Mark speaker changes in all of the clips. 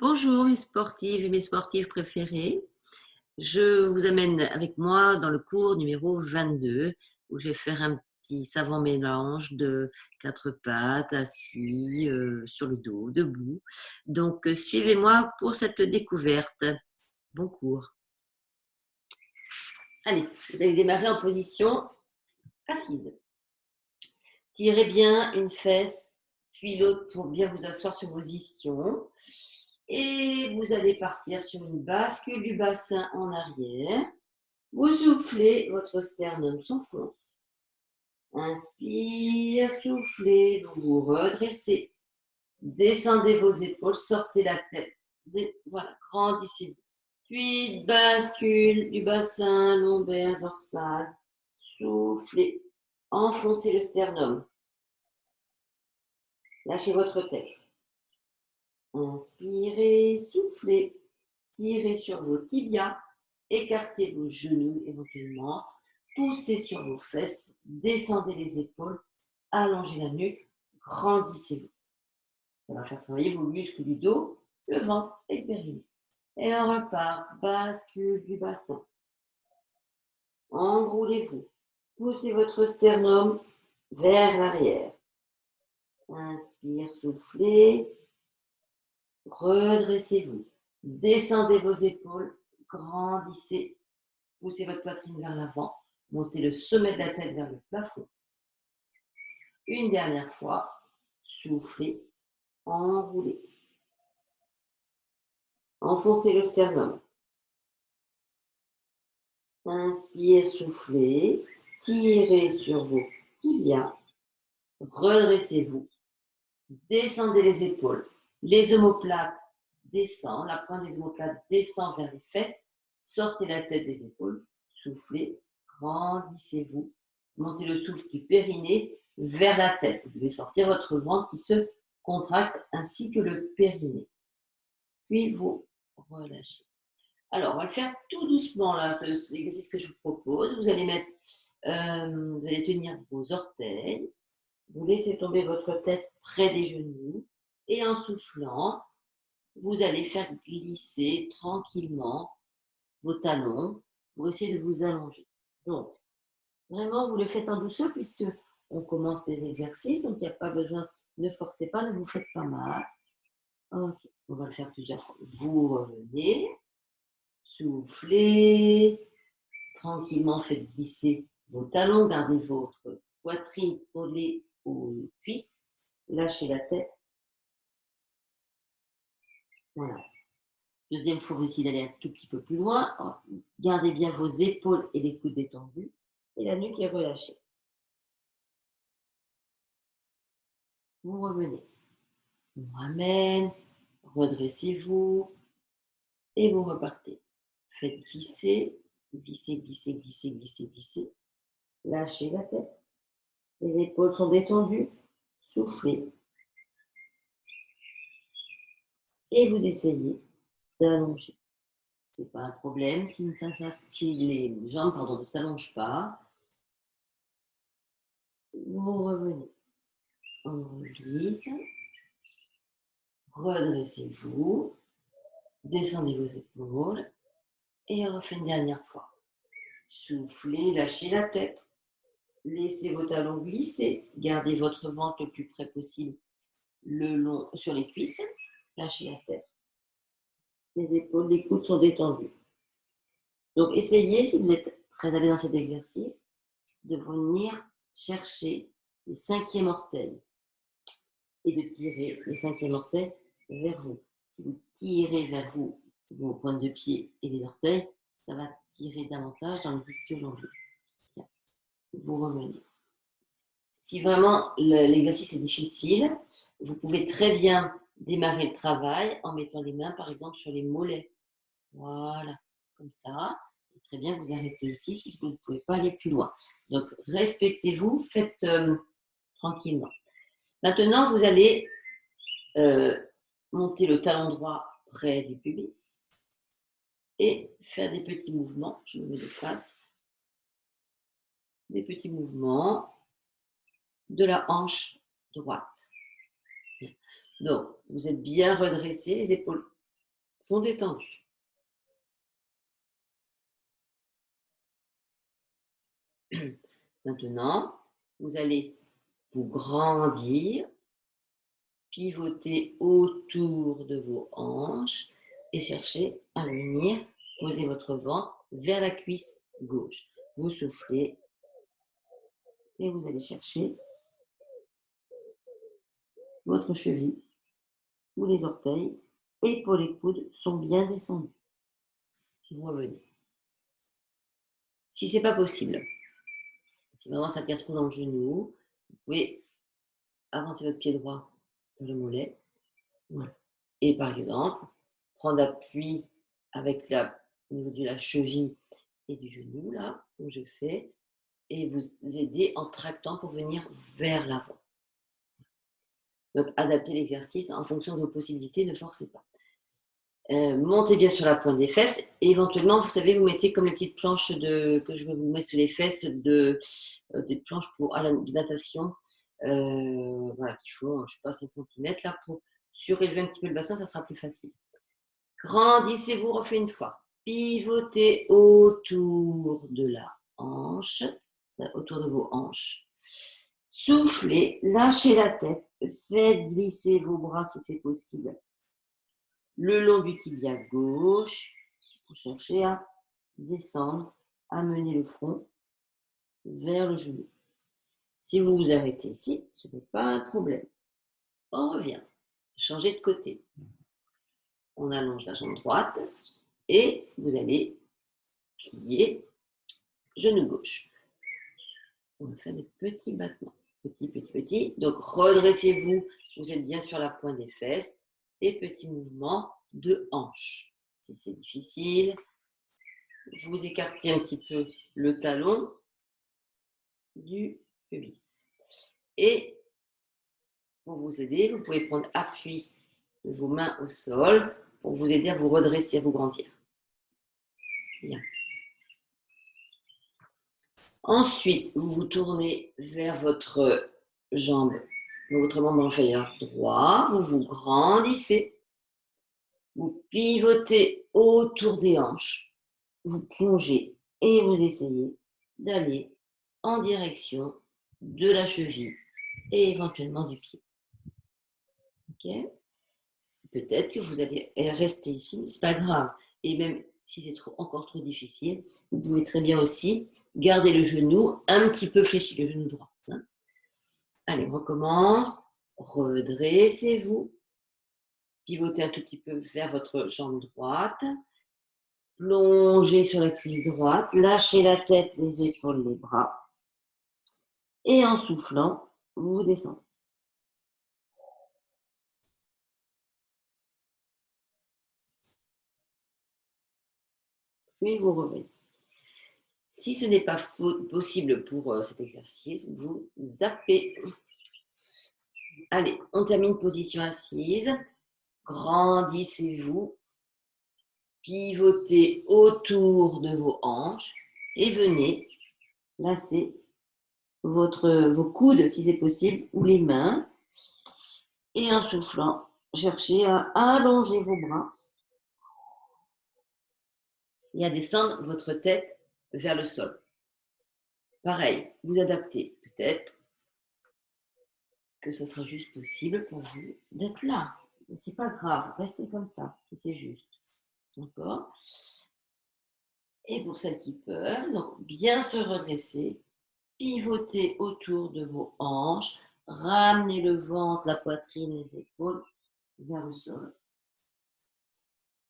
Speaker 1: Bonjour mes sportives et mes sportifs préférés. Je vous amène avec moi dans le cours numéro 22 où je vais faire un petit savant mélange de 4 pattes, assis, sur le dos, debout. Donc suivez-moi pour cette découverte. Bon cours. Allez, vous allez démarrer en position assise. Tirez bien une fesse, puis l'autre pour bien vous asseoir sur vos ischions. Et vous allez partir sur une bascule du bassin en arrière. Vous soufflez, votre sternum s'enfonce. Inspire, soufflez, vous vous redressez. Descendez vos épaules, sortez la tête. Voilà, grandissez-vous. Puis bascule du bassin lombaire dorsal. Soufflez, enfoncez le sternum. Lâchez votre tête. Inspirez, soufflez, tirez sur vos tibias, écartez vos genoux éventuellement, poussez sur vos fesses, descendez les épaules, allongez la nuque, grandissez-vous. Ça va faire travailler vos muscles du dos, le ventre et le périnée. Et on repart, bascule du bassin. Enroulez-vous, poussez votre sternum vers l'arrière. Inspire, soufflez. Redressez-vous, descendez vos épaules, grandissez, poussez votre poitrine vers l'avant, montez le sommet de la tête vers le plafond. Une dernière fois, soufflez, enroulez. Enfoncez le sternum. Inspire, soufflez, tirez sur vos tibias, redressez-vous, descendez les épaules. Les omoplates descendent, la pointe des omoplates descend vers les fesses, sortez la tête des épaules, soufflez, grandissez-vous, montez le souffle du périnée vers la tête. Vous devez sortir votre ventre qui se contracte ainsi que le périnée. Puis vous relâchez. Alors, on va le faire tout doucement, là, l'exercice que je vous propose. Vous allez vous allez tenir vos orteils, vous laissez tomber votre tête près des genoux, et en soufflant, vous allez faire glisser tranquillement vos talons pour essayer de vous allonger. Donc, vraiment, vous le faites en douceur puisque on commence les exercices, donc il n'y a pas besoin, ne forcez pas, ne vous faites pas mal. Ok, on va le faire plusieurs fois. Vous revenez, soufflez, tranquillement faites glisser vos talons, gardez votre poitrine collée aux cuisses, lâchez la tête. Voilà. Deuxième fois, vous essayez d'aller un tout petit peu plus loin. Gardez bien vos épaules et les coudes détendus et la nuque est relâchée. Vous revenez. On ramène, redressez-vous et vous repartez. Faites glisser, glisser, glisser, glisser, glisser, glisser. Lâchez la tête. Les épaules sont détendues. Soufflez. Et vous essayez d'allonger. Ce n'est pas un problème si les jambes ne s'allongent pas. Vous revenez. On glisse. Redressez-vous. Descendez vos épaules. Et on refait une dernière fois. Soufflez, lâchez la tête. Laissez vos talons glisser. Gardez votre ventre le plus près possible le long sur les cuisses. Lâchez la tête. Les épaules, les coudes sont détendus. Donc, essayez, si vous êtes très à l'aise dans cet exercice, de venir chercher les cinquièmes orteils et de tirer les cinquièmes orteils vers vous. Si vous tirez vers vous vos pointes de pied et les orteils, ça va tirer davantage dans les ischio-jambiers. Tiens, vous revenez. Si vraiment l'exercice est difficile, vous pouvez très bien démarrer le travail en mettant les mains, par exemple, sur les mollets. Voilà, comme ça. Et très bien, vous arrêtez ici si vous ne pouvez pas aller plus loin. Donc, respectez-vous, faites tranquillement. Maintenant, vous allez monter le talon droit près du pubis et faire des petits mouvements. Je me mets de face. Des petits mouvements de la hanche droite. Donc, vous êtes bien redressé, les épaules sont détendus. Maintenant, vous allez vous grandir, pivoter autour de vos hanches et chercher à venir poser votre ventre vers la cuisse gauche. Vous soufflez et vous allez chercher votre cheville ou les orteils, épaules et coudes sont bien descendus. Vous revenez. Si ce n'est pas possible, si vraiment ça tire trop dans le genou, vous pouvez avancer votre pied droit dans le mollet. Voilà. Et par exemple, prendre appui avec au niveau de la cheville et du genou, là, comme je fais, et vous aider en tractant pour venir vers l'avant. Donc, adaptez l'exercice en fonction de vos possibilités, ne forcez pas. Montez bien sur la pointe des fesses et éventuellement, vous savez, vous mettez comme les petites planches que je vais vous mettre sur les fesses, des planches pour de natation, voilà, qui font, je ne sais pas, 5 cm, là, pour surélever un petit peu le bassin, ça sera plus facile. Grandissez-vous, refait une fois. Pivotez autour de la hanche, autour de vos hanches. Soufflez, lâchez la tête, faites glisser vos bras si c'est possible le long du tibia gauche pour chercher à descendre, amener le front vers le genou. Si vous vous arrêtez ici, ce n'est pas un problème. On revient, changez de côté. On allonge la jambe droite et vous allez plier genou gauche. On va faire des petits battements. Petit. Donc, redressez-vous. Vous êtes bien sur la pointe des fesses. Et petit mouvement de hanche. Si c'est difficile, vous écartez un petit peu le talon du pubis. Et pour vous aider, vous pouvez prendre appui de vos mains au sol pour vous aider à vous redresser, à vous grandir. Bien. Ensuite, vous vous tournez vers votre jambe, votre membre inférieur droit, vous vous grandissez, vous pivotez autour des hanches, vous plongez et vous essayez d'aller en direction de la cheville et éventuellement du pied. Ok ? Peut-être que vous allez rester ici, mais ce n'est pas grave. Et même si c'est encore trop difficile, vous pouvez très bien aussi garder le genou un petit peu fléchi, le genou droit. Hein. Allez, on recommence. Redressez-vous. Pivotez un tout petit peu vers votre jambe droite. Plongez sur la cuisse droite. Lâchez la tête, les épaules, les bras. Et en soufflant, vous descendez. Puis vous revenez. Si ce n'est pas possible pour cet exercice, vous zappez. Allez, on termine position assise. Grandissez-vous. Pivotez autour de vos hanches et venez placer vos coudes, si c'est possible, ou les mains. Et en soufflant, cherchez à allonger vos bras et à descendre votre tête vers le sol. Pareil, vous adaptez. Peut-être que ça sera juste possible pour vous d'être là. Mais c'est pas grave, restez comme ça, c'est juste. D'accord ? Et pour celles qui peuvent, donc bien se redresser, pivoter autour de vos hanches, ramenez le ventre, la poitrine, les épaules vers le sol.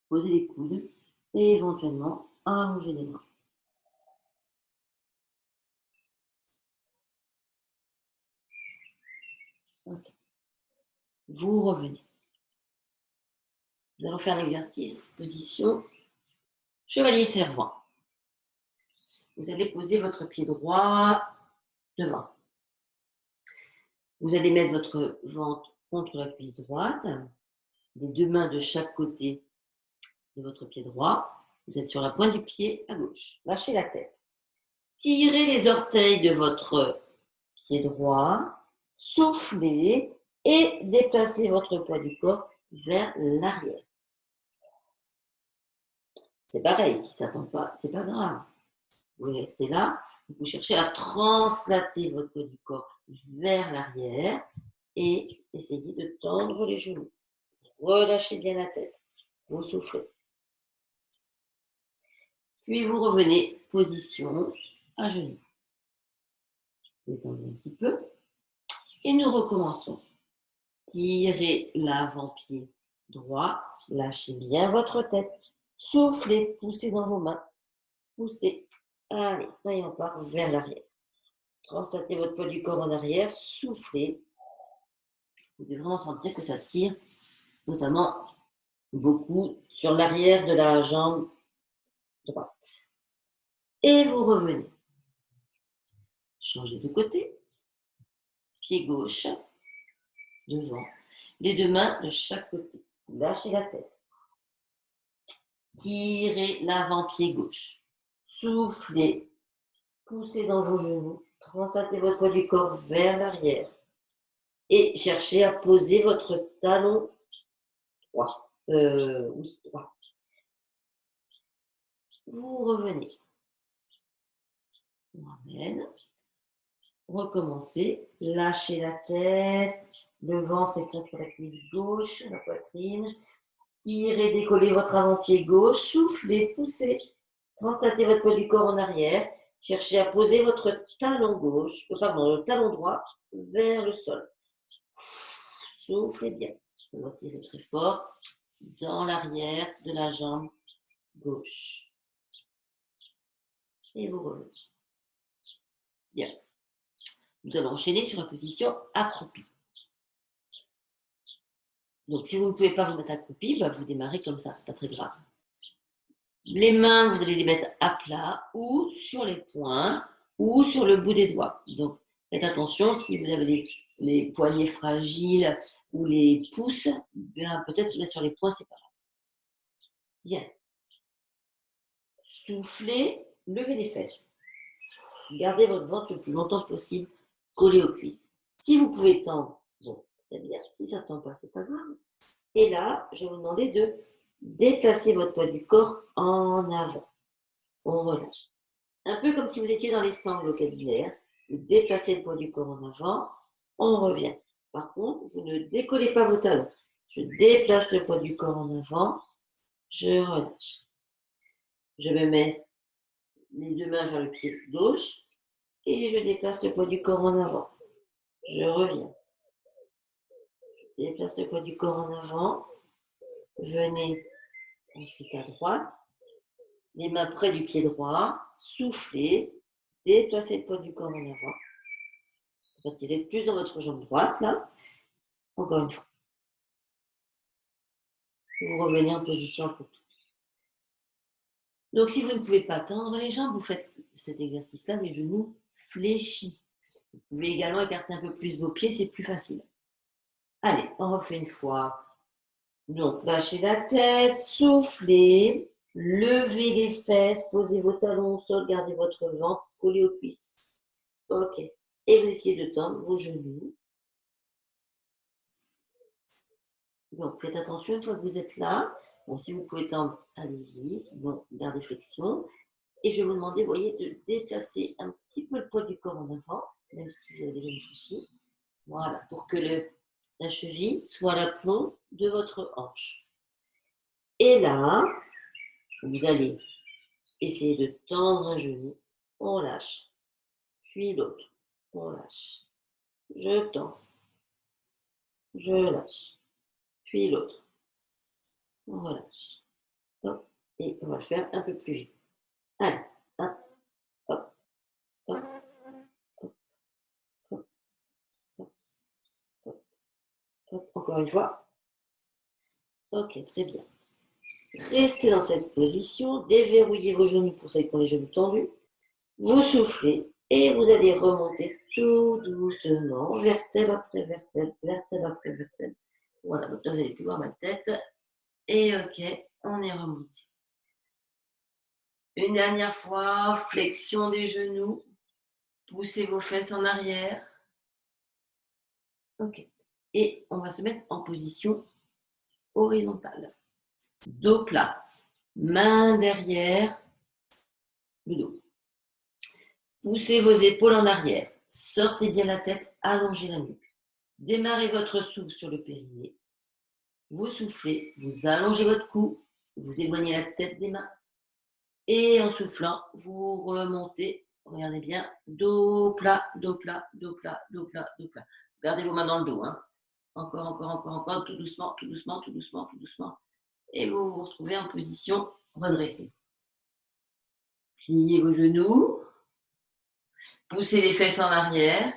Speaker 1: Posez les coudes et éventuellement allonger les bras. Okay. Vous revenez. Nous allons faire l'exercice, position chevalier servant. Vous allez poser votre pied droit devant. Vous allez mettre votre ventre contre la cuisse droite, des deux mains de chaque côté de votre pied droit. Vous êtes sur la pointe du pied à gauche. Lâchez la tête. Tirez les orteils de votre pied droit, soufflez et déplacez votre poids du corps vers l'arrière. C'est pareil, si ça ne tombe pas, c'est pas grave. Vous pouvez rester là. Vous cherchez à translater votre poids du corps vers l'arrière et essayez de tendre les genoux. Relâchez bien la tête. Vous soufflez. Puis vous revenez, position à genoux. Vous détendez un petit peu. Et nous recommençons. Tirez l'avant-pied droit. Lâchez bien votre tête. Soufflez, poussez dans vos mains. Poussez. Allez, et on part vers l'arrière. Translatez votre poids du corps en arrière. Soufflez. Vous devez vraiment sentir que ça tire, notamment beaucoup sur l'arrière de la jambe droite. Et vous revenez. Changez de côté. Pied gauche, devant. Les deux mains de chaque côté. Lâchez la tête. Tirez l'avant-pied gauche. Soufflez. Poussez dans vos genoux. Translatez votre poids du corps vers l'arrière. Et cherchez à poser votre talon droit. Oui, droit. Vous revenez. On ramène. Recommencez. Lâchez la tête. Le ventre est contre la cuisse gauche, la poitrine. Tirez, décollez votre avant-pied gauche. Soufflez, poussez. Translatez votre poids du corps en arrière. Cherchez à poser votre talon gauche, le talon droit vers le sol. Soufflez bien. Vous retirez très fort dans l'arrière de la jambe gauche. Et vous revenez. Bien. Nous allons enchaîner sur la position accroupie. Donc, si vous ne pouvez pas vous mettre accroupi, vous démarrez comme ça, c'est pas très grave. Les mains, vous allez les mettre à plat ou sur les poings ou sur le bout des doigts. Donc, faites attention, si vous avez les poignets fragiles ou les pouces, peut-être se mettre sur les poings, c'est pas grave. Bien. Soufflez, levez les fesses. Gardez votre ventre le plus longtemps possible collé aux cuisses. Si vous pouvez tendre, bon, très bien. Si ça ne tend pas, c'est pas grave. Et là, je vais vous demander de déplacer votre poids du corps en avant. On relâche. Un peu comme si vous étiez dans les sangles oculaires. Vous déplacez le poids du corps en avant, on revient. Par contre, vous ne décollez pas vos talons. Je déplace le poids du corps en avant, je relâche. Je me mets les deux mains vers le pied gauche et je déplace le poids du corps en avant. Je reviens. Je déplace le poids du corps en avant. Venez ensuite à droite. Les mains près du pied droit. Soufflez. Déplacez le poids du corps en avant. Retirez plus dans votre jambe droite, là. Encore une fois. Vous revenez en position accroupie. Donc, si vous ne pouvez pas tendre les jambes, vous faites cet exercice-là, les genoux fléchis. Vous pouvez également écarter un peu plus vos pieds, c'est plus facile. Allez, on refait une fois. Donc, lâchez la tête, soufflez, levez les fesses, posez vos talons au sol, gardez votre ventre collé aux cuisses. Ok. Et vous essayez de tendre vos genoux. Donc, faites attention une fois que vous êtes là. Bon, si vous pouvez tendre, allez-y. Sinon, gardez flexion. Et je vais vous demander, vous voyez, de déplacer un petit peu le poids du corps en avant, même si vous avez les jambes fléchies. Voilà, pour que la cheville soit à l'aplomb de votre hanche. Et là, vous allez essayer de tendre un genou. On lâche. Puis l'autre. On lâche. Je tends. Je lâche. Puis l'autre. On relâche. Hop. Et on va le faire un peu plus vite. Allez. Hop. Hop. Hop. Hop. Hop. Hop. Hop. Hop. Encore une fois. Ok, très bien. Restez dans cette position. Déverrouillez vos genoux pour celles qui ont les genoux tendus. Vous soufflez et vous allez remonter tout doucement, vertèbre après vertèbre, vertèbre après vertèbre. Voilà, donc là, vous allez plus voir ma tête. Et ok, on est remonté. Une dernière fois, flexion des genoux. Poussez vos fesses en arrière. Ok. Et on va se mettre en position horizontale. Dos plat. main derrière le dos. Poussez vos épaules en arrière. Sortez bien la tête, allongez la nuque. Démarrez votre souffle sur le périnée. Vous soufflez, vous allongez votre cou, vous éloignez la tête des mains. Et en soufflant, vous remontez. Regardez bien. Dos plat, dos plat, dos plat, dos plat, dos plat. Gardez vos mains dans le dos. Hein. Encore, encore, encore, encore. Tout doucement, tout doucement, tout doucement, tout doucement. Et vous vous retrouvez en position redressée. Pliez vos genoux. Poussez les fesses en arrière.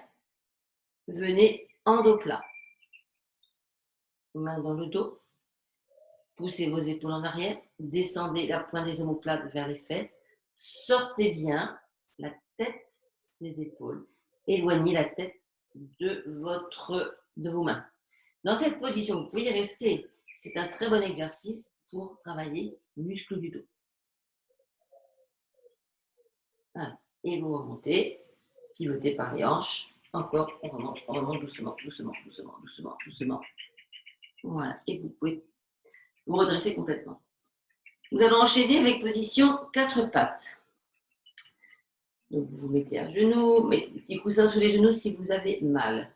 Speaker 1: Venez en dos plat. Main dans le dos. Poussez vos épaules en arrière. Descendez la pointe des omoplates vers les fesses. Sortez bien la tête des épaules. Éloignez la tête de vos mains. Dans cette position, vous pouvez y rester. C'est un très bon exercice pour travailler le muscle du dos. Voilà. Et vous remontez, pivotez par les hanches. Encore, on remonte doucement, doucement, doucement, doucement, doucement. Voilà. Et vous pouvez vous redresser complètement. Nous allons enchaîner avec position 4 pattes. Donc, vous vous mettez à genoux, mettez des petits coussins sous les genoux si vous avez mal.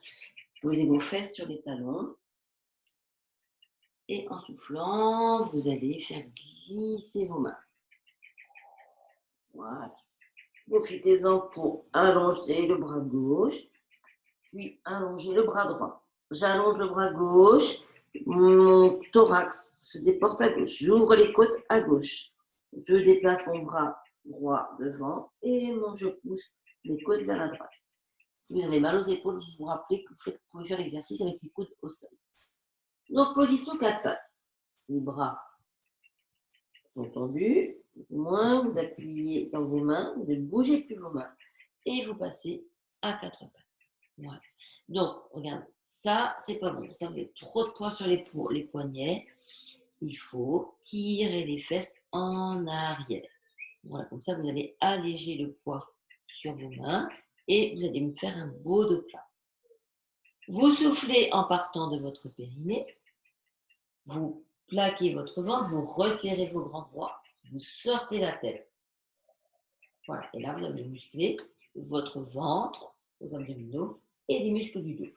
Speaker 1: Posez vos fesses sur les talons. Et en soufflant, vous allez faire glisser vos mains. Voilà. Profitez-en pour allonger le bras gauche, puis allonger le bras droit. J'allonge le bras gauche, mon thorax se déporte à gauche. J'ouvre les côtes à gauche. Je déplace mon bras droit devant et je pousse les côtes vers la droite. Si vous avez mal aux épaules, je vous rappelle que vous pouvez faire l'exercice avec les coudes au sol. Donc, position 4 pattes. Les bras sont tendus, plus ou moins, vous appuyez dans vos mains, vous ne bougez plus vos mains et vous passez à 4 pattes. Voilà. Donc, regardez, ça, c'est pas bon. Ça, vous avez trop de poids sur les poignets. Il faut tirer les fesses en arrière. Voilà, comme ça, vous allez alléger le poids sur vos mains et vous allez me faire un beau dos plat. Vous soufflez en partant de votre périnée. Vous plaquez votre ventre, vous resserrez vos grands bras, vous sortez la tête. Voilà, et là, vous allez muscler votre ventre, vos abdominaux et les muscles du dos.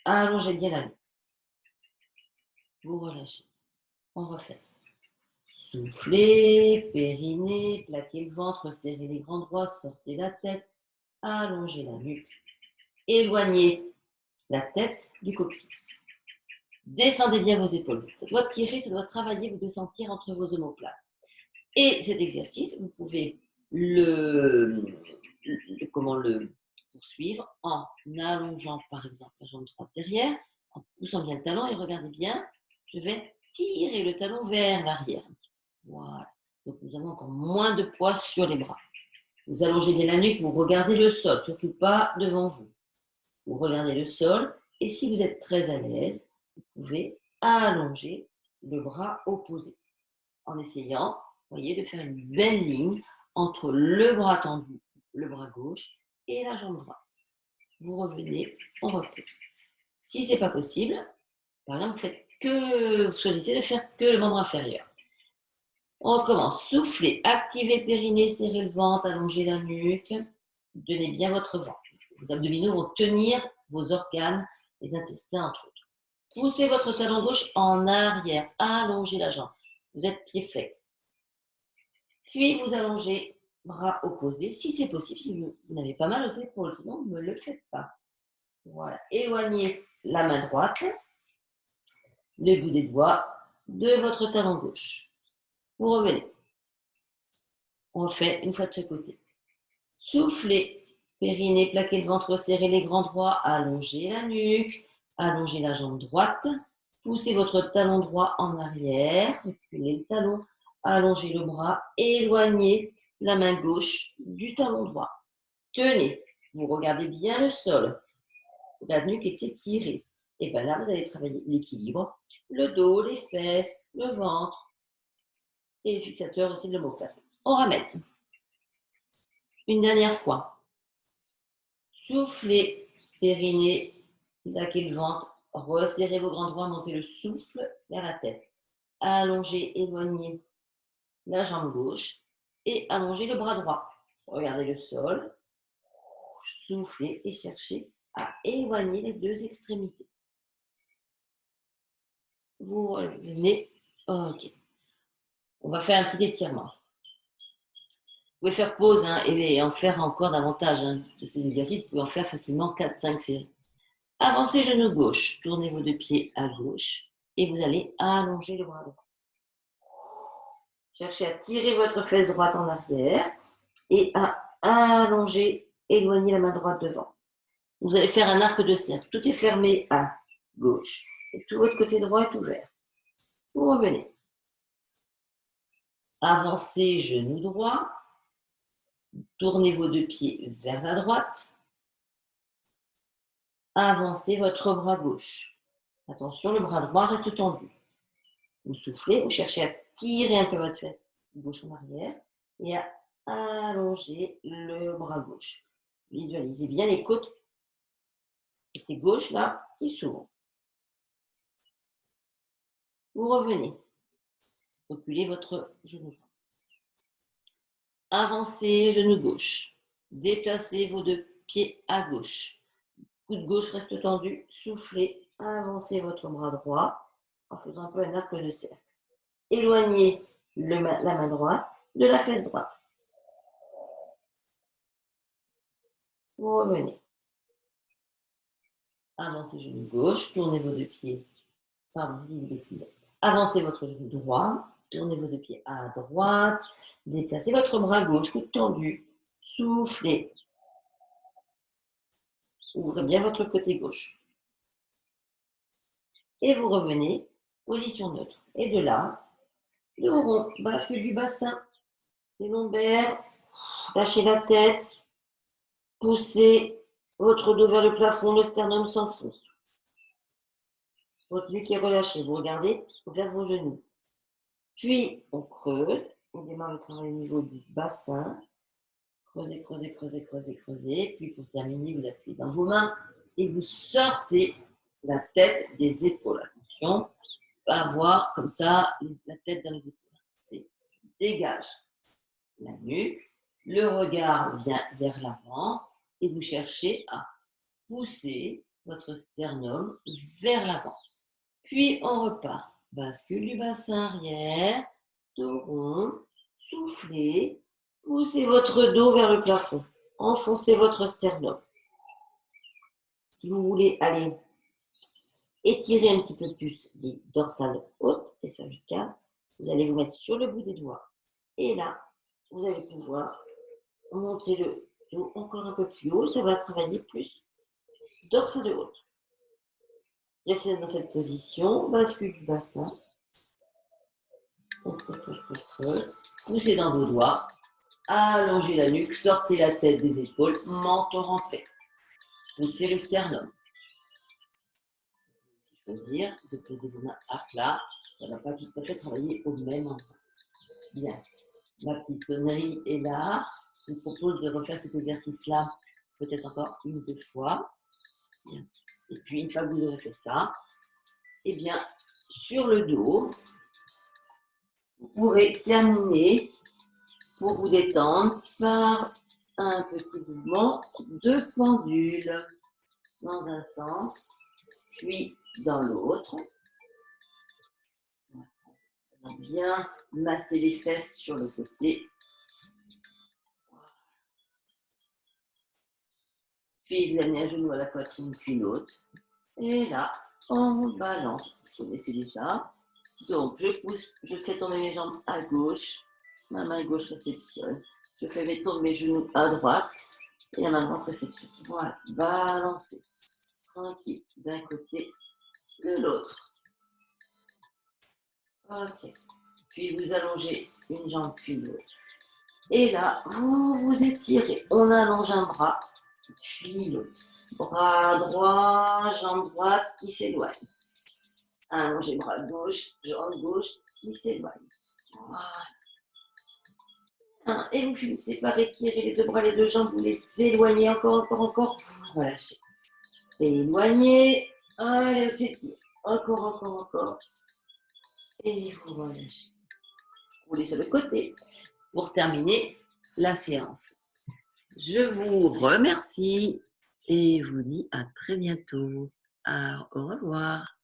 Speaker 1: Allongez bien la nuque. Vous relâchez. On refait. Soufflez, périnée, plaquez le ventre, serrez les grands bras, sortez la tête, allongez la nuque. Éloignez la tête du coccyx. Descendez bien vos épaules. Ça doit tirer, ça doit travailler, vous devez sentir entre vos omoplates. Et cet exercice, vous pouvez le poursuivre en allongeant par exemple la jambe droite derrière, en poussant bien le talon et regardez bien, je vais tirer le talon vers l'arrière. Voilà. Donc nous avons encore moins de poids sur les bras. Vous allongez bien la nuque, vous regardez le sol, surtout pas devant vous. Vous regardez le sol et si vous êtes très à l'aise, vous pouvez allonger le bras opposé en essayant, voyez, de faire une belle ligne entre le bras tendu, le bras gauche et la jambe droite. Vous revenez, on repousse. Si ce n'est pas possible, par exemple, vous choisissez de faire que le membre inférieur. On recommence. Soufflez, activez le périnée, serrez le ventre, allongez la nuque. Tenez bien votre ventre. Vos abdominaux vont tenir vos organes, les intestins entre autres. Poussez votre talon gauche en arrière, allongez la jambe. Vous êtes pied flex. Puis vous allongez bras opposés, si c'est possible, si vous n'avez pas mal aux épaules, sinon ne le faites pas. Voilà. Éloignez la main droite, le bout des doigts de votre talon gauche. Vous revenez. On fait une fois de chaque côté. Soufflez, périnée, plaquez le ventre, serrez les grands droits, allongez la nuque, allongez la jambe droite, poussez votre talon droit en arrière, reculez le talon, allongez le bras, éloignez la main gauche du talon droit. Tenez, vous regardez bien le sol. La nuque est étirée. Et bien là, vous allez travailler l'équilibre, le dos, les fesses, le ventre et les fixateurs aussi de l'omoplate. On ramène. Une dernière fois. Soufflez, périnée, plaquez le ventre, resserrez vos grands bras, montez le souffle vers la tête. Allongez, éloignez la jambe gauche et allongez le bras droit. Regardez le sol, soufflez et cherchez à éloigner les deux extrémités. Vous revenez. Ok. On va faire un petit étirement. Vous pouvez faire pause et en faire encore davantage. De ces exercices, vous pouvez en faire facilement 4-5 séries. Avancez genou gauche, tournez vos deux pieds à gauche et vous allez allonger le bras droit. Cherchez à tirer votre fesse droite en arrière et à allonger, éloigner la main droite devant. Vous allez faire un arc de cercle. Tout est fermé à gauche et tout votre côté droit est ouvert. Vous revenez. Avancez genou droit. Tournez vos deux pieds vers la droite. Avancez votre bras gauche. Attention, le bras droit reste tendu. Vous soufflez, vous cherchez à tirer un peu votre fesse gauche en arrière et à allonger le bras gauche. Visualisez bien les côtes côté gauche là qui s'ouvrent. Vous revenez. Reculez votre genou droit. Avancez genou gauche. Déplacez vos deux pieds à gauche. Coude gauche reste tendu. Soufflez. Avancez votre bras droit en faisant un peu un arc de cercle. Éloignez la main droite de la fesse droite. Vous revenez. Avancez genou gauche. Tournez vos deux pieds. Pardon, je dis une bêtise. Avancez votre genou droit. Tournez vos deux pieds à droite. Déplacez votre bras gauche, coude tendu. Soufflez. Ouvrez bien votre côté gauche. Et vous revenez, position neutre. Et de là, le rond, bascule du bassin, les lombaires, lâchez la tête, poussez votre dos vers le plafond, le sternum s'enfonce. Votre nuque est relâchée, vous regardez vers vos genoux. Puis, on creuse, on démarre le travail au niveau du bassin. Creusez, creusez, creusez, creusez, creusez. Puis, pour terminer, vous appuyez dans vos mains et vous sortez la tête des épaules. Attention, pas avoir comme ça la tête dans les épaules. C'est dégage la nuque, le regard vient vers l'avant et vous cherchez à pousser votre sternum vers l'avant. Puis on repart. Bascule du bassin arrière, dos rond, soufflez, poussez votre dos vers le plafond, enfoncez votre sternum. Si vous voulez aller étirer un petit peu plus les dorsales hautes et cervicales, vous allez vous mettre sur le bout des doigts. Et là, vous allez pouvoir monter le dos encore un peu plus haut. Ça va travailler plus dorsale haute. Restez dans cette position. Bascule du bassin. Poussez dans vos doigts. Allongez la nuque. Sortez la tête des épaules. Menton rentré. Poussez le sternum. Choisir de poser vos mains à plat. Ça ne va pas tout à fait travailler au même endroit. Bien. La petite sonnerie est là. Je vous propose de refaire cet exercice-là peut-être encore une ou deux fois. Bien. Et puis, une fois que vous aurez fait ça, eh bien, sur le dos, vous pourrez terminer pour vous détendre par un petit mouvement de pendule dans un sens, puis dans l'autre. On va bien masser les fesses sur le côté. Puis vous amenez un genou à la poitrine, puis l'autre. Et là, on balance. Vous connaissez déjà. Donc, je pousse, je fais tomber mes jambes à gauche. Ma main gauche réceptionne. Je fais tomber mes genoux à droite. Et la main droite réceptionne. Voilà, balancez. Tranquille, d'un côté, de l'autre. Ok. Puis vous allongez une jambe, puis l'autre. Et là, vous vous étirez. On allonge un bras, puis l'autre. Bras droit, jambe droite qui s'éloigne. Allongez bras gauche, jambe gauche qui s'éloigne. Voilà. Et vous finissez par étirer les deux bras, les deux jambes, vous les éloignez encore, vous relâchez. Éloignez, allez, on s'étire. Encore. Et vous relâchez. rouler sur le côté pour terminer la séance. Je vous remercie et vous dis à très bientôt. Au revoir.